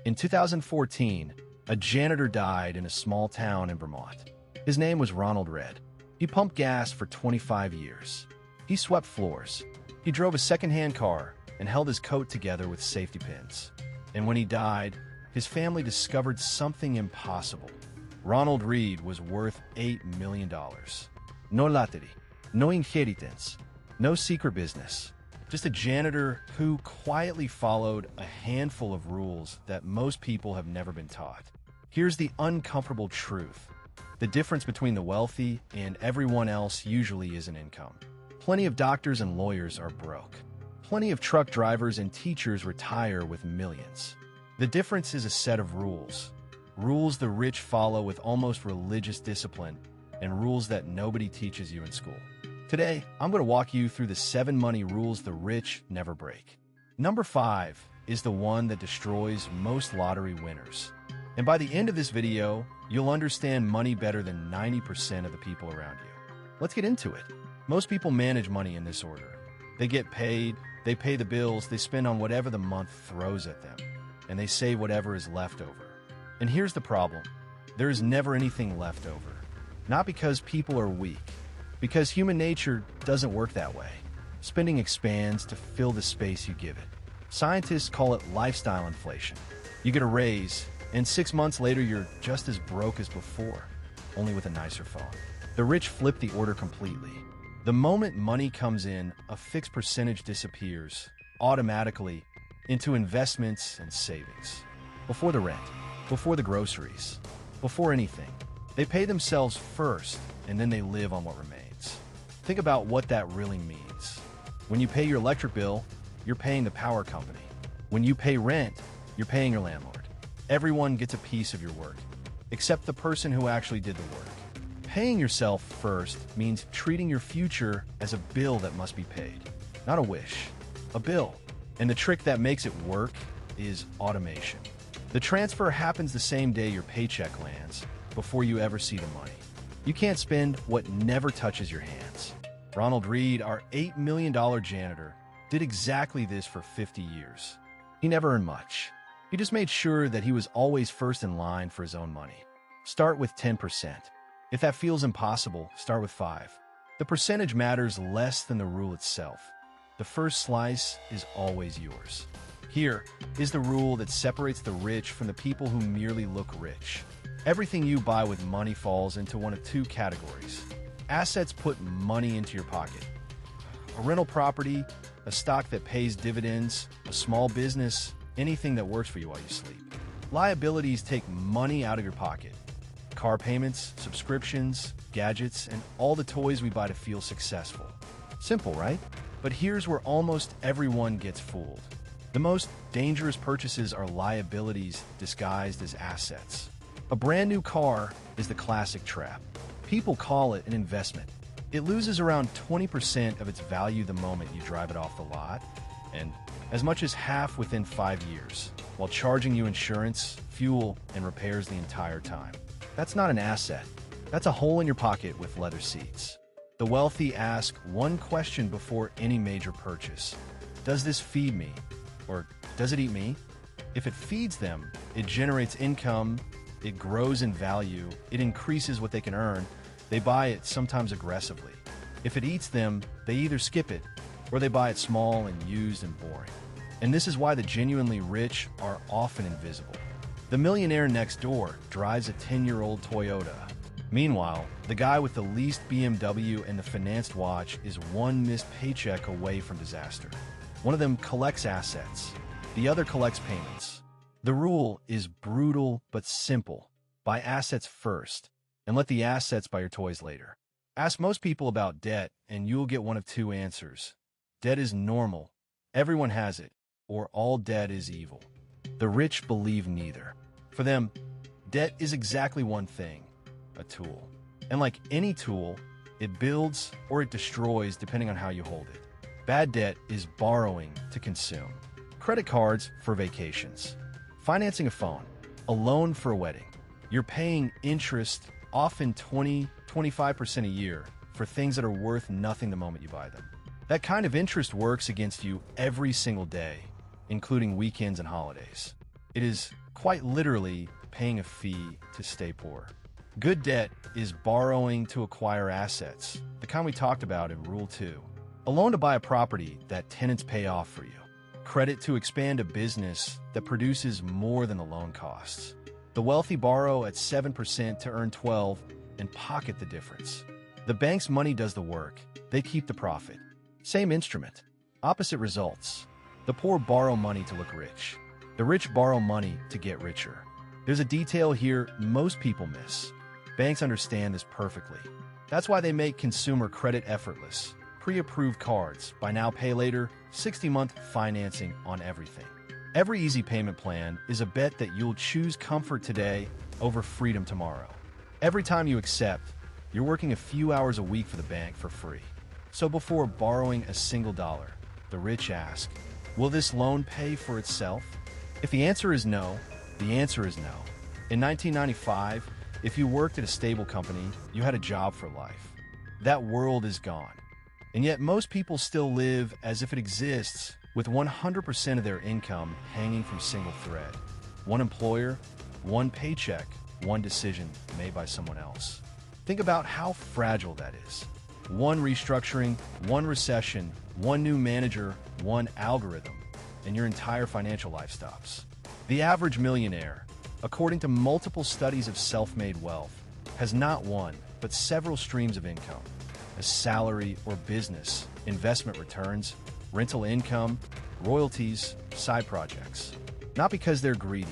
In 2014, a janitor died in a small town in Vermont. His name was Ronald Reed. He pumped gas for 25 years. He swept floors. He drove a second-hand car and held his coat together with safety pins. And when he died, his family discovered something impossible. Ronald Reed was worth $8 million. No lottery, no inheritance, no secret business. Just a janitor who quietly followed a handful of rules that most people have never been taught. Here's the uncomfortable truth. The difference between the wealthy and everyone else usually isn't income. Plenty of doctors and lawyers are broke. Plenty of truck drivers and teachers retire with millions. The difference is a set of rules. Rules the rich follow with almost religious discipline, and rules that nobody teaches you in school. Today, I'm going to walk you through the 7 money rules the rich never break. Number 5 is the one that destroys most lottery winners. And by the end of this video, you'll understand money better than 90% of the people around you. Let's get into it. Most people manage money in this order. They get paid, they pay the bills, they spend on whatever the month throws at them, and they save whatever is left over. And here's the problem. There is never anything left over. Not because people are weak, because human nature doesn't work that way. Spending expands to fill the space you give it. Scientists call it lifestyle inflation. You get a raise, and 6 months later you're just as broke as before, only with a nicer phone. The rich flip the order completely. The moment money comes in, a fixed percentage disappears, automatically, into investments and savings. Before the rent, before the groceries, before anything. They pay themselves first, and then they live on what remains. Think about what that really means. When you pay your electric bill, you're paying the power company. When you pay rent, you're paying your landlord. Everyone gets a piece of your work, except the person who actually did the work. Paying yourself first means treating your future as a bill that must be paid. Not a wish, a bill. And the trick that makes it work is automation. The transfer happens the same day your paycheck lands, before you ever see the money. You can't spend what never touches your hands. Ronald Reed, our $8 million janitor, did exactly this for 50 years. He never earned much. He just made sure that he was always first in line for his own money. Start with 10%. If that feels impossible, start with 5%. The percentage matters less than the rule itself. The first slice is always yours. Here is the rule that separates the rich from the people who merely look rich. Everything you buy with money falls into one of 2 categories. Assets put money into your pocket. A rental property, a stock that pays dividends, a small business, anything that works for you while you sleep. Liabilities take money out of your pocket. Car payments, subscriptions, gadgets, and all the toys we buy to feel successful. Simple, right? But here's where almost everyone gets fooled. The most dangerous purchases are liabilities disguised as assets. A brand new car is the classic trap. People call it an investment. It loses around 20% of its value the moment you drive it off the lot, and as much as half within 5 years, while charging you insurance, fuel, and repairs the entire time. That's not an asset. That's a hole in your pocket with leather seats. The wealthy ask one question before any major purchase. Does this feed me? Or does it eat me? If it feeds them, it generates income, it grows in value, it increases what they can earn, they buy it sometimes aggressively. If it eats them, they either skip it, or they buy it small and used and boring. And this is why the genuinely rich are often invisible. The millionaire next door drives a 10-year-old Toyota. Meanwhile, the guy with the least BMW and the financed watch is one missed paycheck away from disaster. One of them collects assets, the other collects payments. The rule is brutal but simple. Buy assets first, and let the assets buy your toys later. Ask most people about debt, and you'll get one of 2 answers. Debt is normal, everyone has it, or all debt is evil. The rich believe neither. For them, debt is exactly one thing, a tool. And like any tool, it builds or it destroys depending on how you hold it. Bad debt is borrowing to consume. Credit cards for vacations. Financing a phone. A loan for a wedding. You're paying interest, often 20-25% a year, for things that are worth nothing the moment you buy them. That kind of interest works against you every single day, including weekends and holidays. It is quite literally paying a fee to stay poor. Good debt is borrowing to acquire assets, the kind we talked about in Rule 2. A loan to buy a property that tenants pay off for you. Credit to expand a business that produces more than the loan costs. The wealthy borrow at 7% to earn 12% and pocket the difference. The bank's money does the work. They keep the profit. Same instrument. Opposite results. The poor borrow money to look rich. The rich borrow money to get richer. There's a detail here most people miss. Banks understand this perfectly. That's why they make consumer credit effortless. Pre-approved cards, buy now, pay later, 60-month financing on everything. Every easy payment plan is a bet that you'll choose comfort today over freedom tomorrow. Every time you accept, you're working a few hours a week for the bank for free. So before borrowing a single dollar, the rich ask, will this loan pay for itself? If the answer is no, the answer is no. In 1995, if you worked at a stable company, you had a job for life. That world is gone. And yet most people still live as if it exists, with 100% of their income hanging from single thread. One employer, one paycheck, one decision made by someone else. Think about how fragile that is. One restructuring, one recession, one new manager, one algorithm, and your entire financial life stops. The average millionaire, according to multiple studies of self-made wealth, has not one, but several streams of income. A salary or business, investment returns, rental income, royalties, side projects. Not because they're greedy,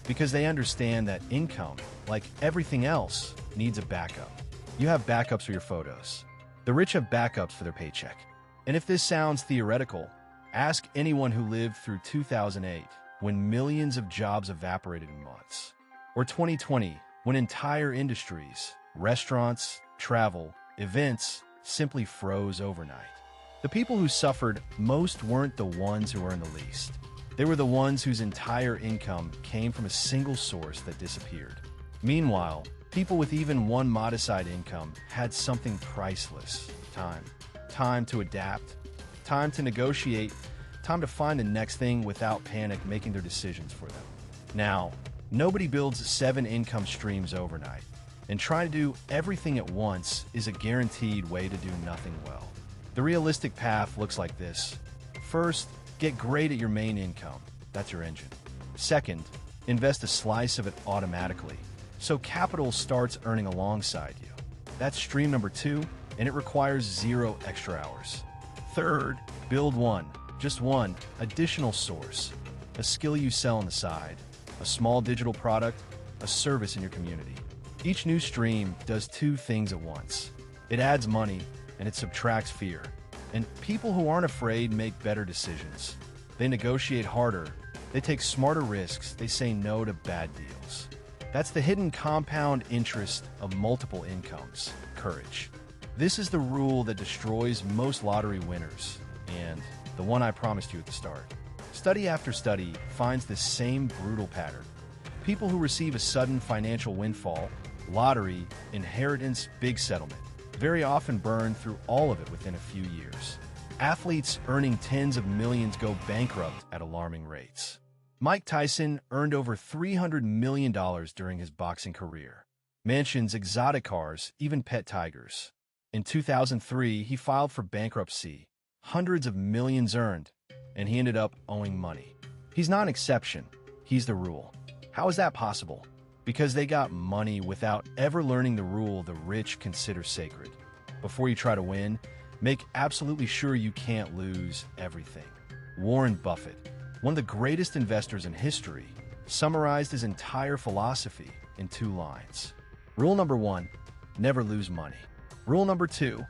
because they understand that income, like everything else, needs a backup. You have backups for your photos. The rich have backups for their paycheck. And if this sounds theoretical, ask anyone who lived through 2008, when millions of jobs evaporated in months. Or 2020, when entire industries, restaurants, travel, events, simply froze overnight. The people who suffered most weren't the ones who earned the least. They were the ones whose entire income came from a single source that disappeared. Meanwhile, people with even one modest-sized income had something priceless: time. Time to adapt, time to negotiate, time to find the next thing without panic making their decisions for them. Now, nobody builds 7 income streams overnight, and trying to do everything at once is a guaranteed way to do nothing well. The realistic path looks like this. First, get great at your main income. That's your engine. Second, invest a slice of it automatically, so capital starts earning alongside you. That's stream number 2, and it requires 0 extra hours. Third, build one, just one, additional source. A skill you sell on the side, a small digital product, a service in your community. Each new stream does 2 things at once. It adds money, and it subtracts fear. And people who aren't afraid make better decisions. They negotiate harder, they take smarter risks, they say no to bad deals. That's the hidden compound interest of multiple incomes: courage. This is the rule that destroys most lottery winners, and the one I promised you at the start. Study after study finds this same brutal pattern. People who receive a sudden financial windfall, lottery, inheritance, big settlement, very often burn through all of it within a few years. Athletes earning tens of millions go bankrupt at alarming rates. Mike Tyson earned over $300 million during his boxing career. Mansions, exotic cars, even pet tigers. In 2003, he filed for bankruptcy. Hundreds of millions earned, and he ended up owing money. He's not an exception. He's the rule. How is that possible? Because they got money without ever learning the rule the rich consider sacred. Before you try to win, make absolutely sure you can't lose everything. Warren Buffett, one of the greatest investors in history, summarized his entire philosophy in 2 lines. Rule number 1, never lose money. Rule number 2,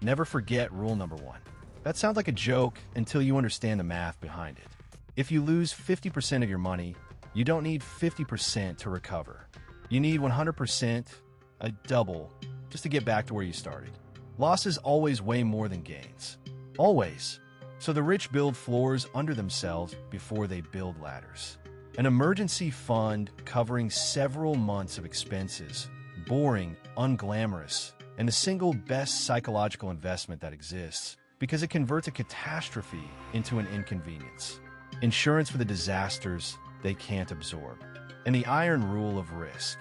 never forget rule number 1. That sounds like a joke until you understand the math behind it. If you lose 50% of your money, you don't need 50% to recover. You need 100%, a double, just to get back to where you started. Losses always weigh more than gains. Always. So the rich build floors under themselves before they build ladders. An emergency fund covering several months of expenses, boring, unglamorous, and the single best psychological investment that exists because it converts a catastrophe into an inconvenience. Insurance for the disasters they can't absorb. and the iron rule of risk.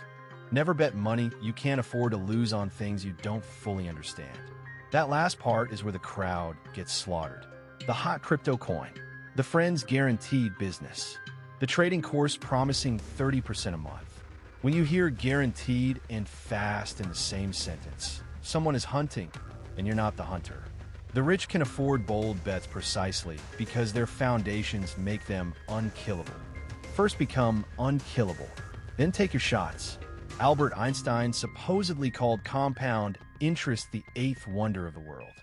Never bet money you can't afford to lose on things you don't fully understand. That last part is where the crowd gets slaughtered. The hot crypto coin, the friend's guaranteed business, the trading course promising 30% a month. When you hear guaranteed and fast in the same sentence, someone is hunting and you're not the hunter. The rich can afford bold bets precisely because their foundations make them unkillable. First become unkillable, then take your shots. Albert Einstein supposedly called compound interest the eighth wonder of the world.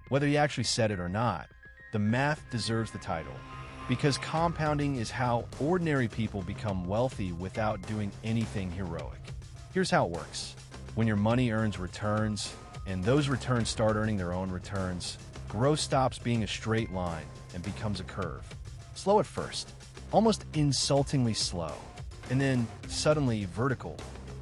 Whether he actually said it or not, the math deserves the title, because compounding is how ordinary people become wealthy without doing anything heroic. Here's how it works. When your money earns returns, and those returns start earning their own returns, growth stops being a straight line and becomes a curve. Slow at first, almost insultingly slow, and then suddenly vertical.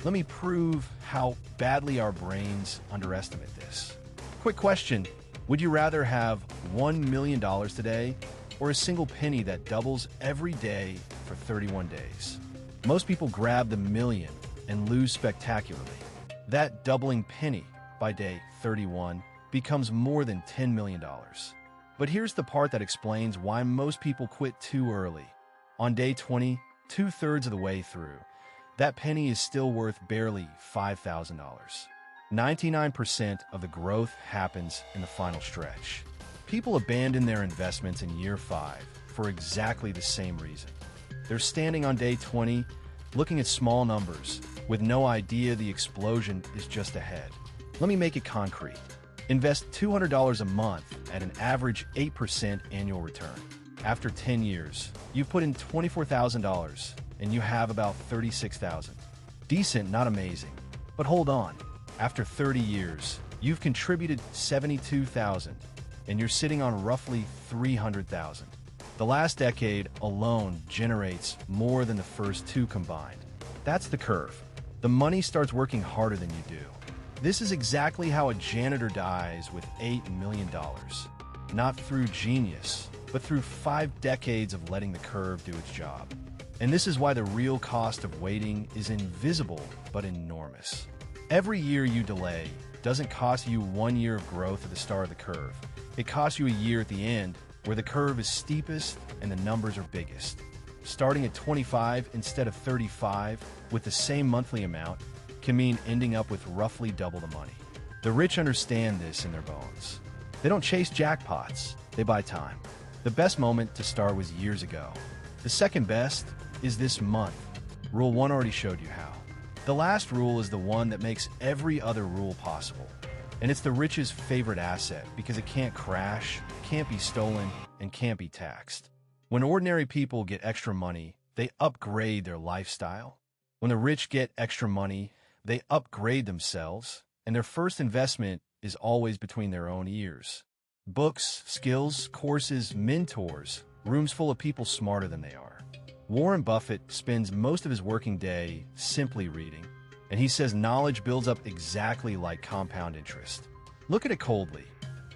Let me prove how badly our brains underestimate this. Quick question, would you rather have $1 million today or a single penny that doubles every day for 31 days? Most people grab the million and lose spectacularly. That doubling penny by day 31 becomes more than $10 million. But here's the part that explains why most people quit too early. On day 20, 2/3 of the way through, that penny is still worth barely $5,000. 99% of the growth happens in the final stretch. People abandon their investments in year 5 for exactly the same reason. They're standing on day 20, looking at small numbers, with no idea the explosion is just ahead. Let me make it concrete. Invest $200 a month at an average 8% annual return. After 10 years, you've put in $24,000 and you have about $36,000. Decent, not amazing. But hold on. After 30 years, you've contributed $72,000 and you're sitting on roughly $300,000. The last decade alone generates more than the first two combined. That's the curve. The money starts working harder than you do. This is exactly how a janitor dies with $8 million. Not through genius, but through 5 decades of letting the curve do its job. And this is why the real cost of waiting is invisible but enormous. Every year you delay doesn't cost you 1 year of growth at the start of the curve. It costs you a year at the end where the curve is steepest and the numbers are biggest. Starting at 25 instead of 35 with the same monthly amount can mean ending up with roughly double the money. The rich understand this in their bones. They don't chase jackpots, they buy time. The best moment to start was years ago. The second best is this month. Rule 1 already showed you how. The last rule is the one that makes every other rule possible. And it's the rich's favorite asset because it can't crash, can't be stolen, and can't be taxed. When ordinary people get extra money, they upgrade their lifestyle. When the rich get extra money, they upgrade themselves, and their first investment is always between their own ears. Books, skills, courses, mentors, rooms full of people smarter than they are. Warren Buffett spends most of his working day simply reading, and he says knowledge builds up exactly like compound interest. Look at it coldly.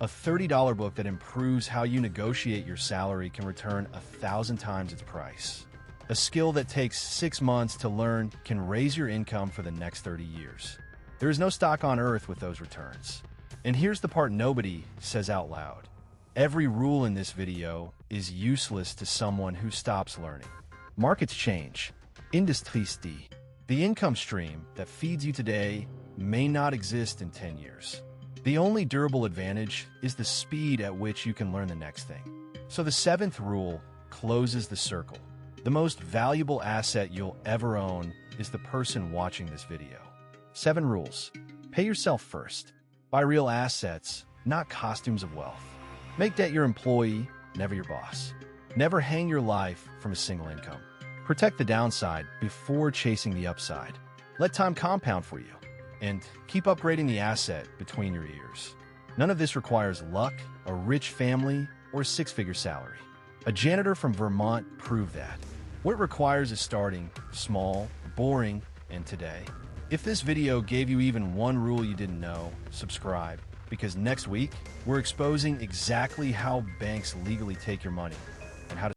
A $30 book that improves how you negotiate your salary can return 1,000 times its price. A skill that takes 6 months to learn can raise your income for the next 30 years. There is no stock on earth with those returns. And here's the part nobody says out loud. Every rule in this video is useless to someone who stops learning. Markets change. Industries die. The income stream that feeds you today may not exist in 10 years. The only durable advantage is the speed at which you can learn the next thing. So the 7th rule closes the circle. The most valuable asset you'll ever own is the person watching this video. 7 rules. Pay yourself first. Buy real assets, not costumes of wealth. Make debt your employee, never your boss. Never hang your life from a single income. Protect the downside before chasing the upside. Let time compound for you. And keep upgrading the asset between your ears. None of this requires luck, a rich family, or a 6-figure salary. A janitor from Vermont proved that. What it requires is starting small, boring, and today. If this video gave you even one rule you didn't know, subscribe, because next week, we're exposing exactly how banks legally take your money and how to